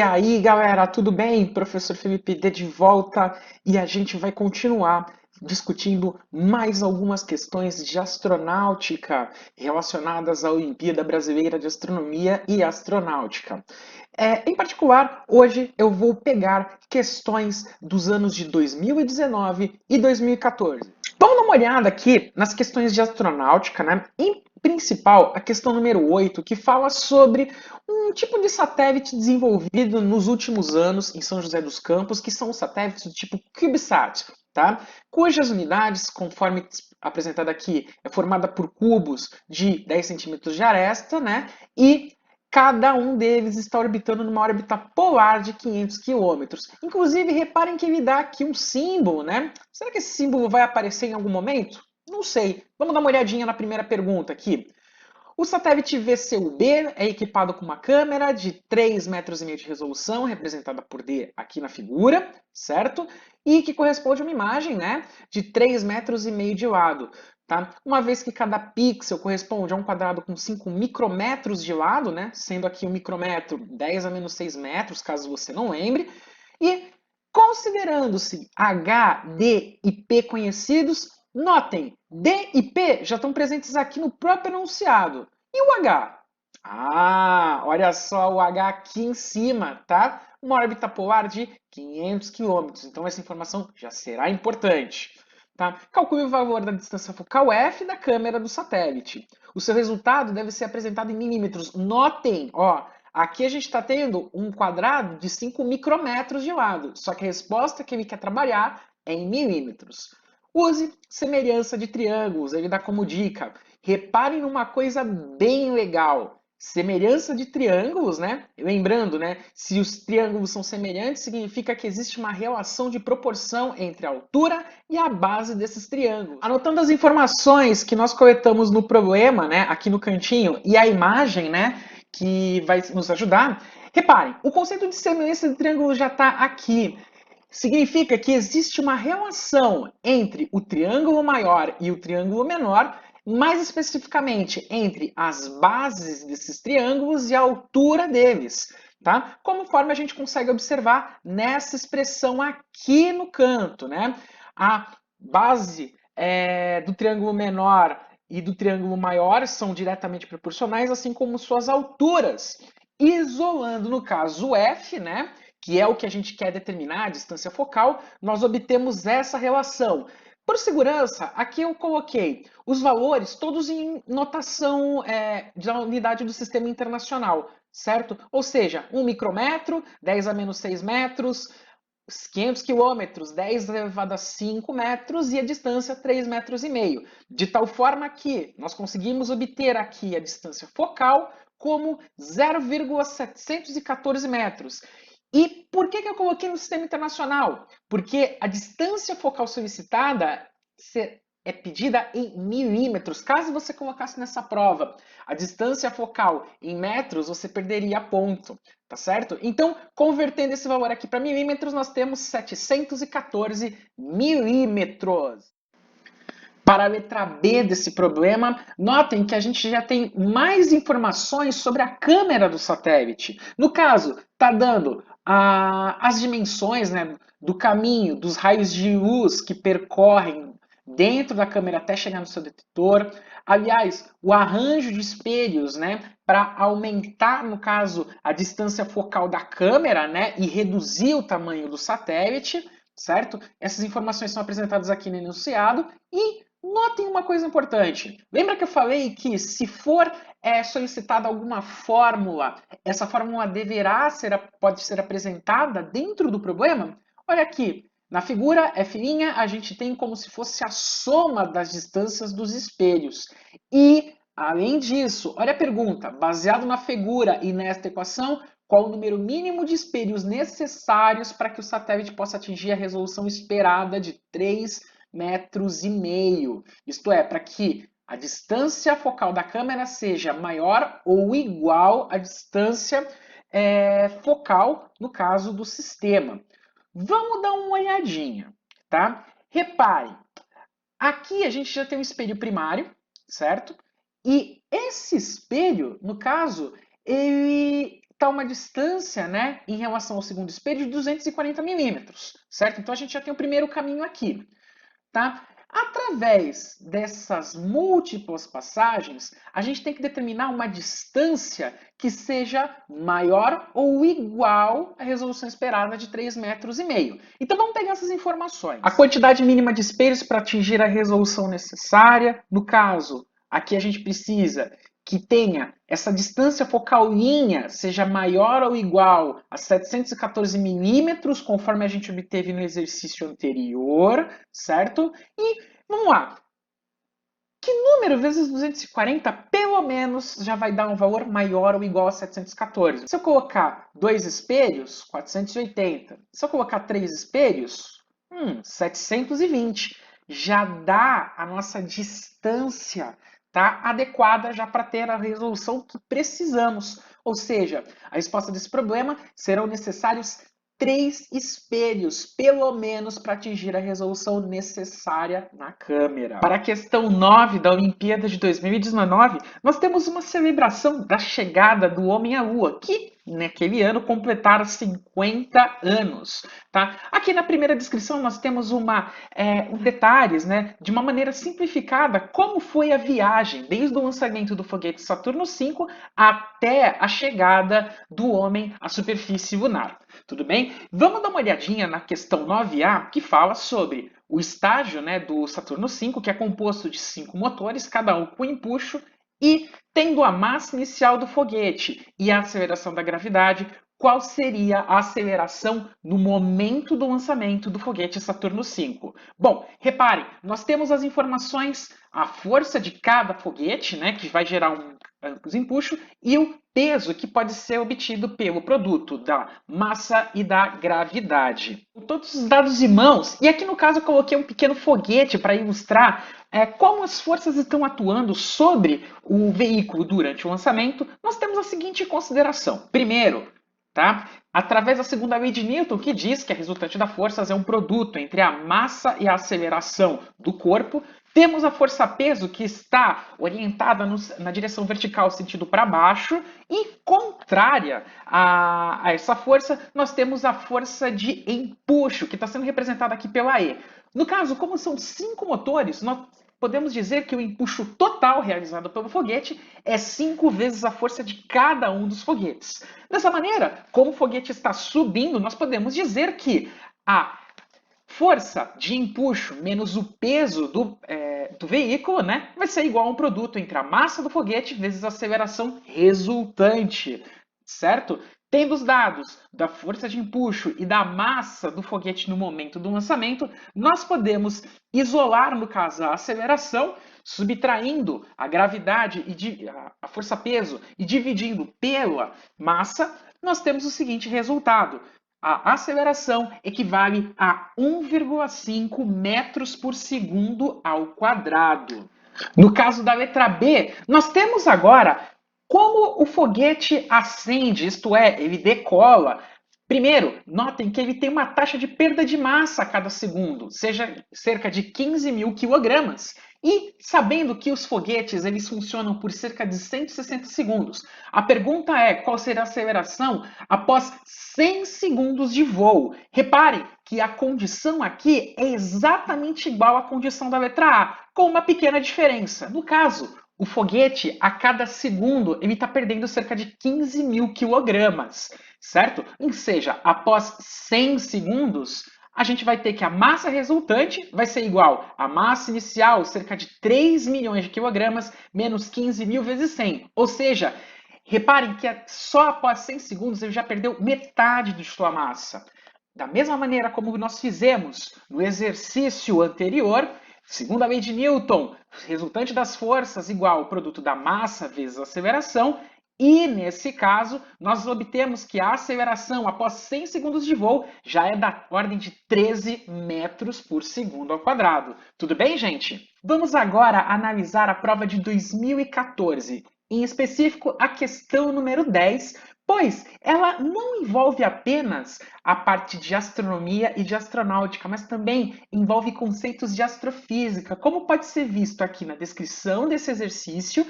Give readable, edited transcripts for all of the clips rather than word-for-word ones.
aí, galera, tudo bem? Professor Felipe D de volta e a gente vai continuar discutindo mais algumas questões de astronáutica relacionadas à Olimpíada Brasileira de Astronomia e Astronáutica. Em particular, hoje eu vou pegar questões dos anos de 2019 e 2014. Vamos dar uma olhada aqui nas questões de astronáutica, né? Em principal, a questão número 8, que fala sobre um tipo de satélite desenvolvido nos últimos anos em São José dos Campos, que são os satélites do tipo CubeSat, tá? Cujas unidades, conforme apresentada aqui, é formada por cubos de 10 centímetros de aresta, né? E cada um deles está orbitando numa órbita polar de 500 quilômetros. Inclusive, reparem que ele dá aqui um símbolo, né? Será que esse símbolo vai aparecer em algum momento? Não sei. Vamos dar uma olhadinha na primeira pergunta aqui. O satélite VCUB é equipado com uma câmera de 3,5 metros de resolução, representada por D aqui na figura, certo? E que corresponde a uma imagem, né, de 3,5 metros de lado. Tá? Uma vez que cada pixel corresponde a um quadrado com 5 micrômetros de lado, né? Sendo aqui um micrômetro 10 a menos 6 metros, caso você não lembre. E considerando-se H, D e P conhecidos, notem, D e P já estão presentes aqui no próprio enunciado. E o H? Ah, olha só o H aqui em cima, tá? Uma órbita polar de 500 quilômetros. Então essa informação já será importante. Tá? Calcule o valor da distância focal f da câmera do satélite. O seu resultado deve ser apresentado em milímetros. Notem, ó, aqui a gente está tendo um quadrado de 5 micrômetros de lado, só que a resposta que ele quer trabalhar é em milímetros. Use semelhança de triângulos, ele dá como dica. Reparem numa coisa bem legal. Semelhança de triângulos, né? Lembrando, né? Se os triângulos são semelhantes, significa que existe uma relação de proporção entre a altura e a base desses triângulos. Anotando as informações que nós coletamos no problema, né? Aqui no cantinho, e a imagem, né? Que vai nos ajudar. Reparem, o conceito de semelhança de triângulo já está aqui. Significa que existe uma relação entre o triângulo maior e o triângulo menor, mais especificamente entre as bases desses triângulos e a altura deles, tá? Conforme a gente consegue observar nessa expressão aqui no canto, né? A base do triângulo menor e do triângulo maior são diretamente proporcionais, assim como suas alturas. Isolando, no caso, o F, né? Que é o que a gente quer determinar, a distância focal, nós obtemos essa relação. Por segurança, aqui eu coloquei os valores todos em notação da unidade do sistema internacional, certo? Ou seja, 1 micrômetro, 10 a menos 6 metros, 500 quilômetros, 10 elevado a 5 metros e a distância 3,5 metros. De tal forma que nós conseguimos obter aqui a distância focal como 0,714 metros. E por que eu coloquei no sistema internacional? Porque a distância focal solicitada é pedida em milímetros. Caso você colocasse nessa prova a distância focal em metros, você perderia ponto, tá certo? Então, convertendo esse valor aqui para milímetros, nós temos 714 milímetros. Para a letra B desse problema, notem que a gente já tem mais informações sobre a câmera do satélite. No caso, está dando as dimensões, né, do caminho, dos raios de luz que percorrem dentro da câmera até chegar no seu detetor. Aliás, o arranjo de espelhos, né, para aumentar, no caso, a distância focal da câmera, né, e reduzir o tamanho do satélite, certo? Essas informações são apresentadas aqui no enunciado e notem uma coisa importante. Lembra que eu falei que se for solicitada alguma fórmula, essa fórmula pode ser apresentada dentro do problema? Olha aqui, na figura F', a gente tem como se fosse a soma das distâncias dos espelhos. E, além disso, olha a pergunta, baseado na figura e nesta equação, qual o número mínimo de espelhos necessários para que o satélite possa atingir a resolução esperada de 3,5 metros. Isto é, para que a distância focal da câmera seja maior ou igual à distância focal, no caso do sistema. Vamos dar uma olhadinha, tá? Reparem, aqui a gente já tem um espelho primário, certo? E esse espelho, no caso, ele está uma distância, né, em relação ao segundo espelho de 240 milímetros, certo? Então a gente já tem o primeiro caminho aqui, tá? Através dessas múltiplas passagens, a gente tem que determinar uma distância que seja maior ou igual à resolução esperada de 3,5 metros. Então vamos pegar essas informações. A quantidade mínima de espelhos para atingir a resolução necessária. No caso, aqui a gente precisa que tenha essa distância focal linha seja maior ou igual a 714 milímetros, conforme a gente obteve no exercício anterior, certo? E vamos lá. Que número vezes 240, pelo menos, já vai dar um valor maior ou igual a 714? Se eu colocar 2 espelhos, 480. Se eu colocar 3 espelhos, 720. Já dá a nossa distância, tá, adequada já para ter a resolução que precisamos. Ou seja, a resposta desse problema serão necessários 3 espelhos, pelo menos, para atingir a resolução necessária na câmera. Para a questão 9 da Olimpíada de 2019, nós temos uma celebração da chegada do homem à Lua, que naquele ano completaram 50 anos. Tá? Aqui na primeira descrição nós temos detalhes, né, de uma maneira simplificada, como foi a viagem, desde o lançamento do foguete Saturno V até a chegada do homem à superfície lunar. Tudo bem? Vamos dar uma olhadinha na questão 9A, que fala sobre o estágio, né, do Saturno V, que é composto de 5 motores, cada um com empuxo, e tendo a massa inicial do foguete e a aceleração da gravidade, qual seria a aceleração no momento do lançamento do foguete Saturno V? Bom, reparem, nós temos as informações, a força de cada foguete, né, que vai gerar um empuxo, e o peso que pode ser obtido pelo produto da massa e da gravidade. Com todos os dados em mãos, e aqui no caso eu coloquei um pequeno foguete para ilustrar como as forças estão atuando sobre o veículo durante o lançamento, nós temos a seguinte consideração. Primeiro, tá? Através da segunda lei de Newton, que diz que a resultante das forças é um produto entre a massa e a aceleração do corpo, temos a força-peso que está orientada na direção vertical, sentido para baixo, e contrária a essa força, nós temos a força de empuxo, que está sendo representada aqui pela E. No caso, como são 5 motores, nós podemos dizer que o empuxo total realizado pelo foguete é 5 vezes a força de cada um dos foguetes. Dessa maneira, como o foguete está subindo, nós podemos dizer que a força de empuxo menos o peso do veículo, né, vai ser igual a um produto entre a massa do foguete vezes a aceleração resultante, certo? Tendo os dados da força de empuxo e da massa do foguete no momento do lançamento, nós podemos isolar, no caso, a aceleração, subtraindo a gravidade e a força-peso e dividindo pela massa, nós temos o seguinte resultado. A aceleração equivale a 1,5 metros por segundo ao quadrado. No caso da letra B, nós temos agora como o foguete ascende, isto é, ele decola. Primeiro, notem que ele tem uma taxa de perda de massa a cada segundo, seja cerca de 15 mil quilogramas. E sabendo que os foguetes eles funcionam por cerca de 160 segundos, a pergunta é qual será a aceleração após 100 segundos de voo. Reparem que a condição aqui é exatamente igual à condição da letra A, com uma pequena diferença. No caso, o foguete, a cada segundo, ele está perdendo cerca de 15 mil quilogramas, certo? Ou seja, após 100 segundos, a gente vai ter que a massa resultante vai ser igual à massa inicial, cerca de 3 milhões de quilogramas, menos 15 mil vezes 100. Ou seja, reparem que só após 100 segundos ele já perdeu metade de sua massa. Da mesma maneira como nós fizemos no exercício anterior, segundo a lei de Newton, resultante das forças igual ao produto da massa vezes a aceleração, e nesse caso, nós obtemos que a aceleração após 100 segundos de voo já é da ordem de 13 metros por segundo ao quadrado. Tudo bem, gente? Vamos agora analisar a prova de 2014, em específico a questão número 10, pois ela não envolve apenas a parte de astronomia e de astronáutica, mas também envolve conceitos de astrofísica, como pode ser visto aqui na descrição desse exercício,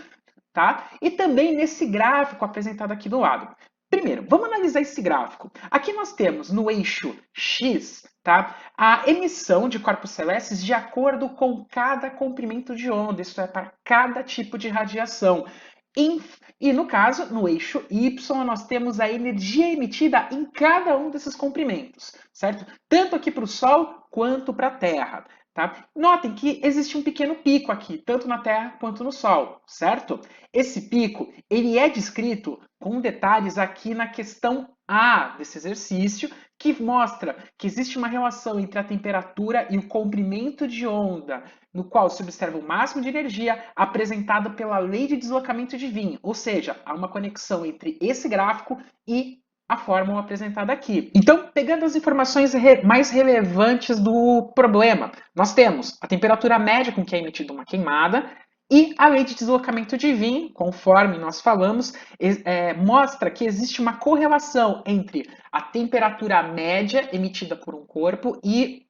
tá? E também nesse gráfico apresentado aqui do lado. Primeiro, vamos analisar esse gráfico. Aqui nós temos no eixo X, tá, a emissão de corpos celestes de acordo com cada comprimento de onda, isso é, para cada tipo de radiação. E no caso, no eixo Y, nós temos a energia emitida em cada um desses comprimentos, certo? Tanto aqui para o Sol quanto para a Terra. Tá? Notem que existe um pequeno pico aqui, tanto na Terra quanto no Sol, certo? Esse pico ele é descrito com detalhes aqui na questão A desse exercício, que mostra que existe uma relação entre a temperatura e o comprimento de onda, no qual se observa o máximo de energia apresentado pela lei de deslocamento de Wien, ou seja, há uma conexão entre esse gráfico e a fórmula apresentada aqui. Então, pegando as informações mais relevantes do problema, nós temos a temperatura média com que é emitida uma queimada e a lei de deslocamento de Wien, conforme nós falamos, mostra que existe uma correlação entre a temperatura média emitida por um corpo e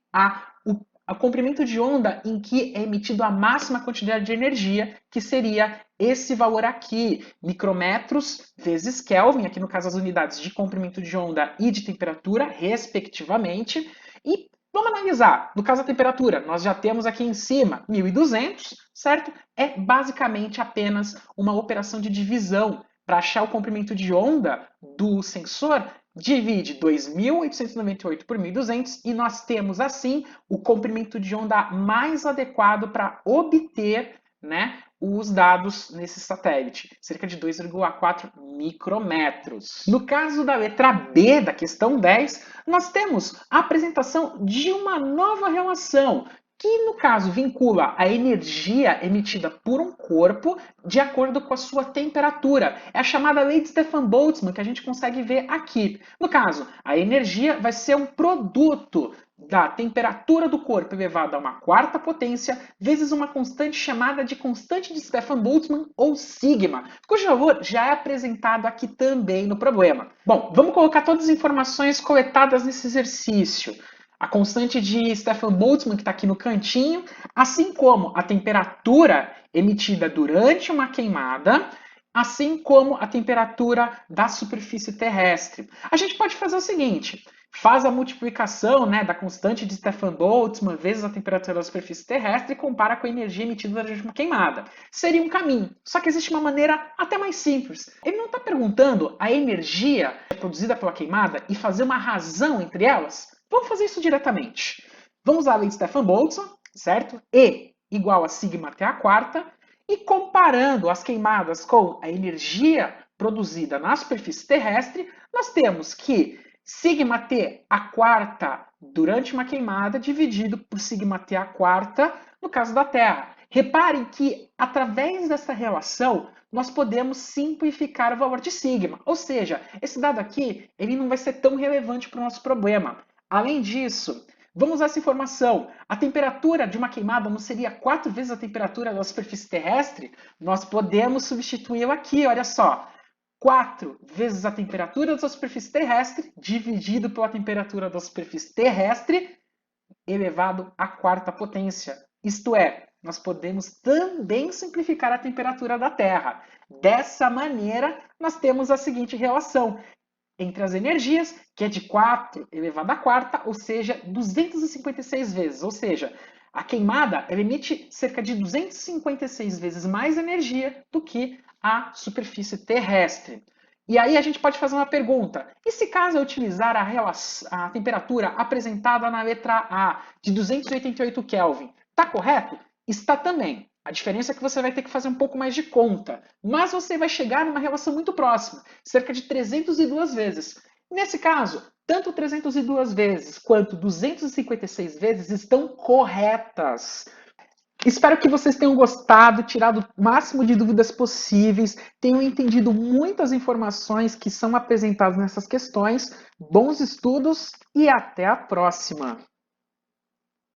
o comprimento de onda em que é emitido a máxima quantidade de energia, que seria esse valor aqui, micrometros vezes Kelvin, aqui no caso as unidades de comprimento de onda e de temperatura, respectivamente. E vamos analisar, no caso da temperatura, nós já temos aqui em cima 1200, certo? É basicamente apenas uma operação de divisão para achar o comprimento de onda do sensor. Divide 2.898 por 1.200 e nós temos, assim, o comprimento de onda mais adequado para obter, né, os dados nesse satélite, cerca de 2,4 micrometros. No caso da letra B, da questão 10, nós temos a apresentação de uma nova relação, que no caso vincula a energia emitida por um corpo de acordo com a sua temperatura. É a chamada lei de Stefan-Boltzmann, que a gente consegue ver aqui. No caso, a energia vai ser um produto da temperatura do corpo elevada a uma quarta potência vezes uma constante chamada de constante de Stefan-Boltzmann, ou sigma, cujo valor já é apresentado aqui também no problema. Bom, vamos colocar todas as informações coletadas nesse exercício. A constante de Stefan-Boltzmann, que está aqui no cantinho, assim como a temperatura emitida durante uma queimada, assim como a temperatura da superfície terrestre. A gente pode fazer o seguinte, faz a multiplicação, né, da constante de Stefan-Boltzmann vezes a temperatura da superfície terrestre e compara com a energia emitida durante uma queimada. Seria um caminho, só que existe uma maneira até mais simples. Ele não está perguntando a energia produzida pela queimada e fazer uma razão entre elas? Vamos fazer isso diretamente. Vamos usar a lei de Stefan-Boltzmann, certo? E igual a sigma até a quarta, e comparando as queimadas com a energia produzida na superfície terrestre, nós temos que sigma T a quarta durante uma queimada dividido por sigma T a quarta no caso da Terra. Reparem que, através dessa relação, nós podemos simplificar o valor de sigma. Ou seja, esse dado aqui ele não vai ser tão relevante para o nosso problema. Além disso, vamos usar essa informação. A temperatura de uma queimada não seria 4 vezes a temperatura da superfície terrestre? Nós podemos substituí-la aqui, olha só. 4 vezes a temperatura da superfície terrestre dividido pela temperatura da superfície terrestre elevado à quarta potência. Isto é, nós podemos também simplificar a temperatura da Terra. Dessa maneira, nós temos a seguinte relação entre as energias, que é de 4 elevado à quarta, ou seja, 256 vezes. Ou seja, a queimada ela emite cerca de 256 vezes mais energia do que a superfície terrestre. E aí a gente pode fazer uma pergunta. E se caso eu utilizar a temperatura apresentada na letra A, de 288 Kelvin, está correto? Está também. A diferença é que você vai ter que fazer um pouco mais de conta, mas você vai chegar numa relação muito próxima, cerca de 302 vezes. Nesse caso, tanto 302 vezes quanto 256 vezes estão corretas. Espero que vocês tenham gostado, tirado o máximo de dúvidas possíveis, tenham entendido muitas informações que são apresentadas nessas questões. Bons estudos e até a próxima!